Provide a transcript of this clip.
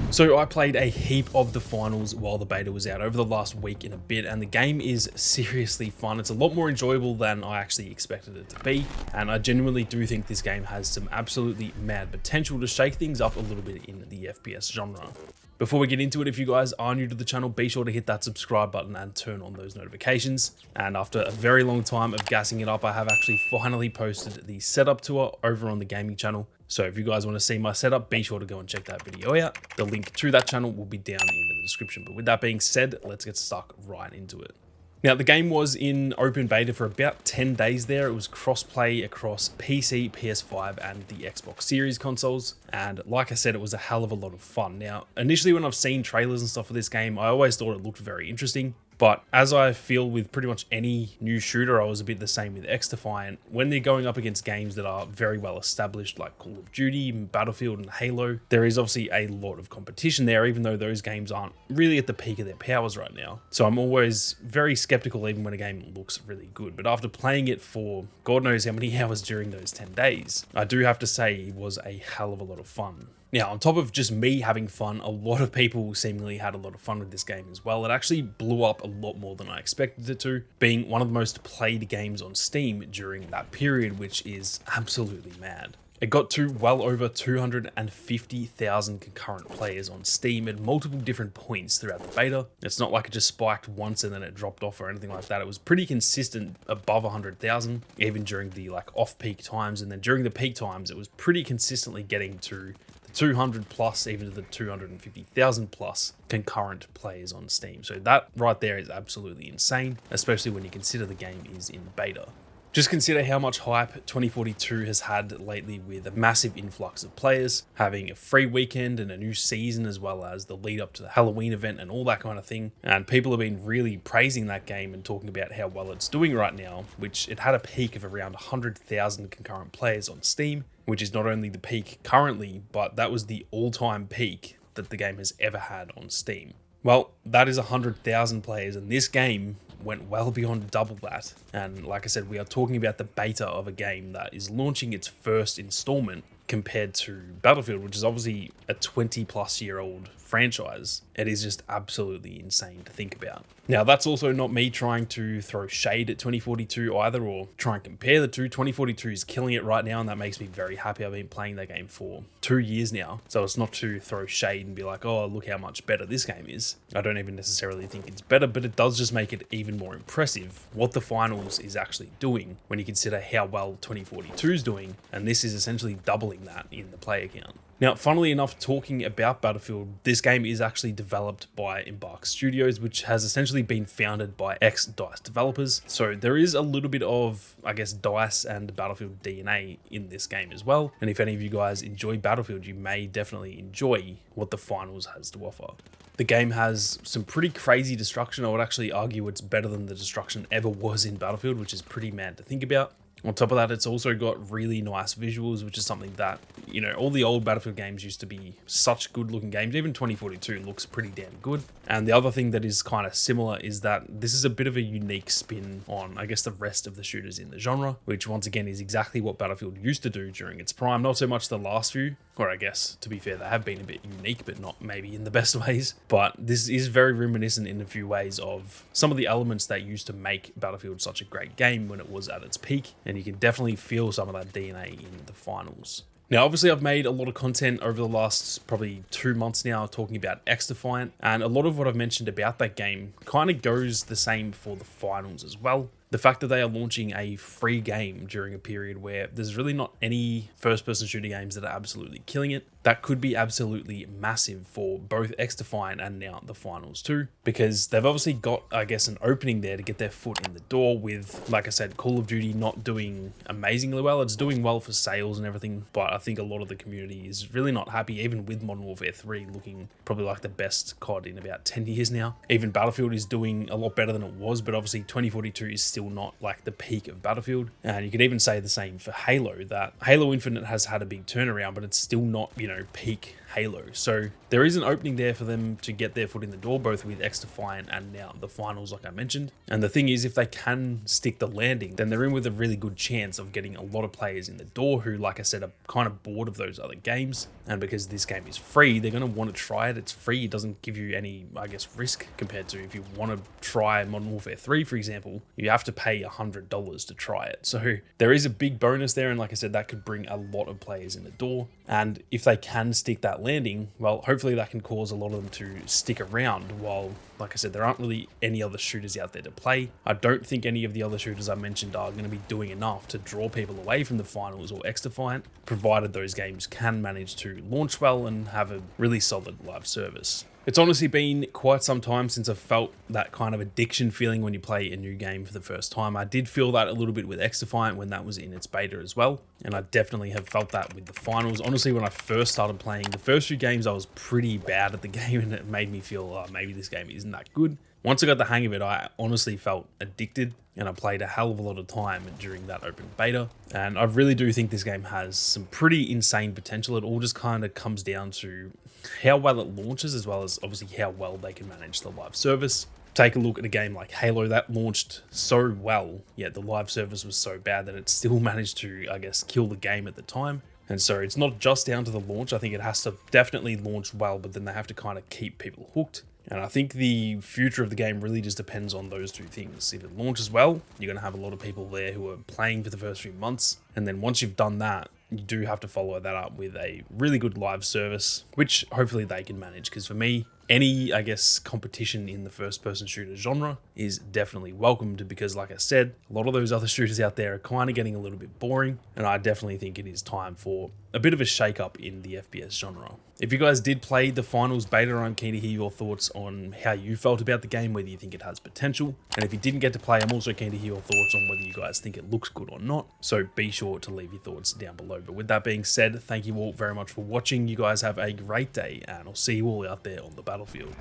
So I played a heap of the finals while the beta was out over the last week and a bit, and the game is seriously fun. It's a lot more enjoyable than I actually expected it to be, and I genuinely do think this game has some absolutely mad potential to shake things up a little bit in the FPS genre. Before we get into it, if you guys are new to the channel, be sure to hit that subscribe button and turn on those notifications. And after a very long time of gassing it up, I have actually finally posted the setup tour over on the gaming channel. So if you guys want to see my setup, be sure to go and check that video out. The link to that channel will be down in the description. But with that being said, let's get stuck right into it. Now, the game was in open beta for about 10 days there. It was cross-play across PC, PS5, and the Xbox Series consoles. And like I said, it was a hell of a lot of fun. Now, initially when I've seen trailers and stuff for this game, I always thought it looked very interesting. But as I feel with pretty much any new shooter, I was a bit the same with XDefiant. When they're going up against games that are very well established, like Call of Duty, Battlefield, and Halo, there is obviously a lot of competition there, even though those games aren't really at the peak of their powers right now. So I'm always very skeptical even when a game looks really good. But after playing it for God knows how many hours during those 10 days, I do have to say it was a hell of a lot of fun. Now, on top of just me having fun, a lot of people seemingly had a lot of fun with this game as well. It actually blew up a lot more than I expected it to, being one of the most played games on Steam during that period, which is absolutely mad. It got to well over 250,000 concurrent players on Steam at multiple different points throughout the beta. It's not like it just spiked once and then it dropped off or anything like that. It was pretty consistent above 100,000, even during the off-peak times. And then during the peak times, it was pretty consistently getting to 200 plus, even to the 250,000 plus concurrent players on Steam. So that right there is absolutely insane, especially when you consider the game is in beta. Just consider how much hype 2042 has had lately with a massive influx of players, having a free weekend and a new season, as well as the lead up to the Halloween event and all that kind of thing. And people have been really praising that game and talking about how well it's doing right now, which it had a peak of around 100,000 concurrent players on Steam, which is not only the peak currently, but that was the all-time peak that the game has ever had on Steam. Well, that is 100,000 players, and this game went well beyond double that. And like I said, we are talking about the beta of a game that is launching its first installment compared to Battlefield, which is obviously a 20-plus-year-old franchise. It is just absolutely insane to think about. Now, that's also not me trying to throw shade at 2042 either, or try and compare the two. 2042 is killing it right now, and that makes me very happy. I've been playing that game for 2 years now, so it's not to throw shade and be like, oh, look how much better this game is. I don't even necessarily think it's better, but it does just make it even more impressive what the finals is actually doing when you consider how well 2042 is doing, and this is essentially doubling that in the player count. Now, funnily enough, talking about Battlefield, this game is actually developed by Embark Studios, which has essentially been founded by ex-DICE developers. So there is a little bit of, I guess, DICE and Battlefield DNA in this game as well. And if any of you guys enjoy Battlefield, you may definitely enjoy what the finals has to offer. The game has some pretty crazy destruction. I would actually argue it's better than the destruction ever was in Battlefield, which is pretty mad to think about. On top of that, it's also got really nice visuals, which is something that, you know, all the old Battlefield games used to be such good looking games. Even 2042 looks pretty damn good. And the other thing that is kind of similar is that this is a bit of a unique spin on, I guess, the rest of the shooters in the genre, which once again is exactly what Battlefield used to do during its prime. Not so much the last few, or I guess, to be fair, they have been a bit unique, but not maybe in the best ways. But this is very reminiscent in a few ways of some of the elements that used to make Battlefield such a great game when it was at its peak. And you can definitely feel some of that DNA in the finals. Now, obviously, I've made a lot of content over the last probably 2 months now talking about XDefiant, and a lot of what I've mentioned about that game kind of goes the same for the finals as well. The fact that they are launching a free game during a period where there's really not any first-person shooter games that are absolutely killing it, that could be absolutely massive for both XDefiant and now the finals too, because they've obviously got, I guess, an opening there to get their foot in the door with, like I said, Call of Duty not doing amazingly well. It's doing well for sales and everything, but I think a lot of the community is really not happy, even with Modern Warfare 3 looking probably like the best COD in about 10 years now. Even Battlefield is doing a lot better than it was, but obviously 2042 is still still not like the peak of Battlefield. And you could even say the same for Halo, that Halo Infinite has had a big turnaround, but it's still not, you know, peak Halo. So there is an opening there for them to get their foot in the door, both with XDefiant and now the finals, like I mentioned. And the thing is, if they can stick the landing, then they're in with a really good chance of getting a lot of players in the door who, like I said, are kind of bored of those other games. And because this game is free, they're going to want to try it. It's free. It doesn't give you any, I guess, risk compared to if you want to try Modern Warfare 3, for example, you have to pay $100 to try it. So there is a big bonus there. And like I said, that could bring a lot of players in the door. And if they can stick that landing, well, hopefully that can cause a lot of them to stick around while, like I said, there aren't really any other shooters out there to play. I don't think any of the other shooters I mentioned are going to be doing enough to draw people away from the finals or XDefiant, provided those games can manage to launch well and have a really solid live service. It's honestly been quite some time since I've felt that kind of addiction feeling when you play a new game for the first time. I did feel that a little bit with XDefiant when that was in its beta as well. And I definitely have felt that with the finals. Honestly, when I first started playing, the first few games I was pretty bad at the game and it made me feel, oh, maybe this game isn't that good. Once I got the hang of it, I honestly felt addicted and I played a hell of a lot of time during that open beta. And I really do think this game has some pretty insane potential. It all just kind of comes down to how well it launches, as well as obviously how well they can manage the live service. Take a look at a game like Halo that launched so well, yet the live service was so bad that it still managed to, I guess, kill the game at the time. And so it's not just down to the launch. I think it has to definitely launch well, but then they have to kind of keep people hooked. And I think the future of the game really just depends on those two things. If it launches well, you're going to have a lot of people there who are playing for the first few months. And then once you've done that, you do have to follow that up with a really good live service, which hopefully they can manage. Because for me, any, I guess, competition in the first-person shooter genre is definitely welcomed because, like I said, a lot of those other shooters out there are kind of getting a little bit boring, and I definitely think it is time for a bit of a shake-up in the FPS genre. If you guys did play the finals beta, I'm keen to hear your thoughts on how you felt about the game, whether you think it has potential. And if you didn't get to play, I'm also keen to hear your thoughts on whether you guys think it looks good or not. So be sure to leave your thoughts down below. But with that being said, thank you all very much for watching. You guys have a great day, and I'll see you all out there on the battlefield.